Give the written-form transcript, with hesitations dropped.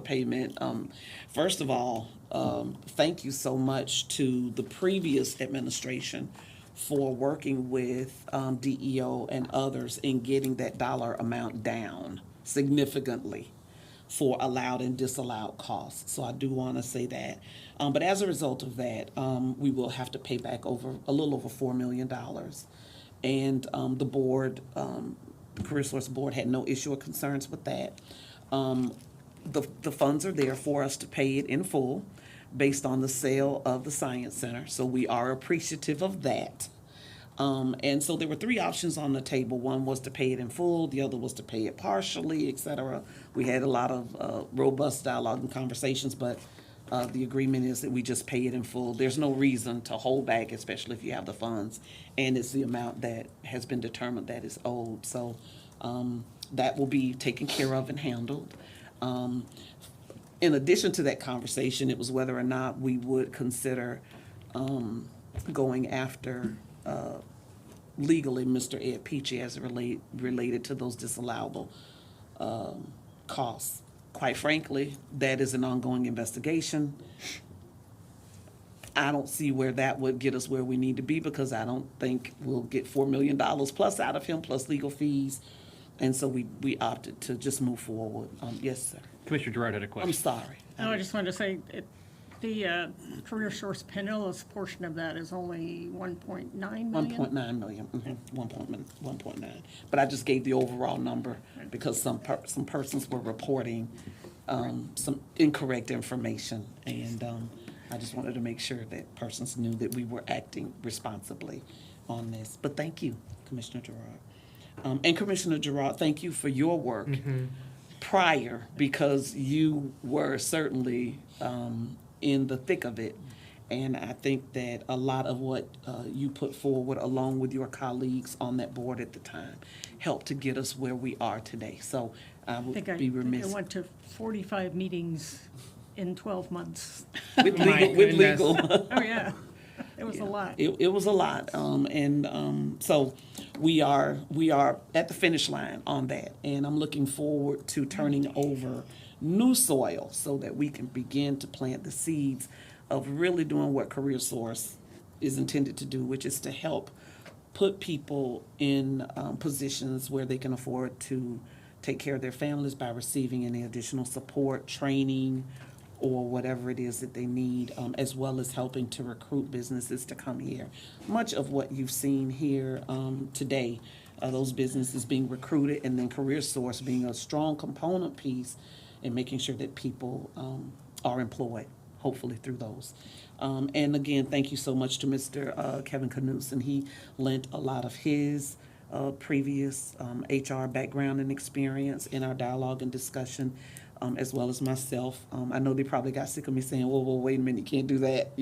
payment. First of all, thank you so much to the previous administration for working with DEO and others in getting that dollar amount down significantly for allowed and disallowed costs. So I do want to say that. But as a result of that, we will have to pay back over a little over $4 million. And the board, the CareerSource board, had no issue or concerns with that. The funds are there for us to pay it in full based on the sale of the Science Center. So we are appreciative of that. And so there were three options on the table. One was to pay it in full, the other was to pay it partially, et cetera. We had a lot of robust dialogue and conversations, but the agreement is that we just pay it in full. There's no reason to hold back, especially if you have the funds, and it's the amount that has been determined that is owed. So that will be taken care of and handled. In addition to that conversation, it was whether or not we would consider going after legally Mr. Ed Peachy as it related to those disallowable costs. Quite frankly, that is an ongoing investigation. I don't see where that would get us where we need to be, because I don't think we'll get $4 million plus out of him, plus legal fees. And so we opted to just move forward. Yes, sir. Commissioner Gerard had a question. I'm sorry. No, I just wanted to say, the CareerSource Pinellas portion of that is only 1.9 million? 1.9 million, 1.9. But I just gave the overall number because some persons were reporting some incorrect information. And I just wanted to make sure that persons knew that we were acting responsibly on this. But thank you, Commissioner Gerard. And Commissioner Gerard, thank you for your work prior, because you were certainly in the thick of it. And I think that a lot of what you put forward, along with your colleagues on that board at the time, helped to get us where we are today. So I would be remiss. I went to 45 meetings in 12 months. With legal. Oh, yeah. It was a lot. It was a lot. So we are at the finish line on that. And I'm looking forward to turning over new soil so that we can begin to plant the seeds of really doing what CareerSource is intended to do, which is to help put people in positions where they can afford to take care of their families by receiving any additional support, training, or whatever it is that they need, as well as helping to recruit businesses to come here. Much of what you've seen here today, those businesses being recruited, and then CareerSource being a strong component piece in making sure that people are employed, hopefully through those. And again, thank you so much to Mr. Kevin Knudsen. He lent a lot of his previous HR background and experience in our dialogue and discussion, as well as myself. I know they probably got sick of me saying, whoa, wait a minute, you can't do that,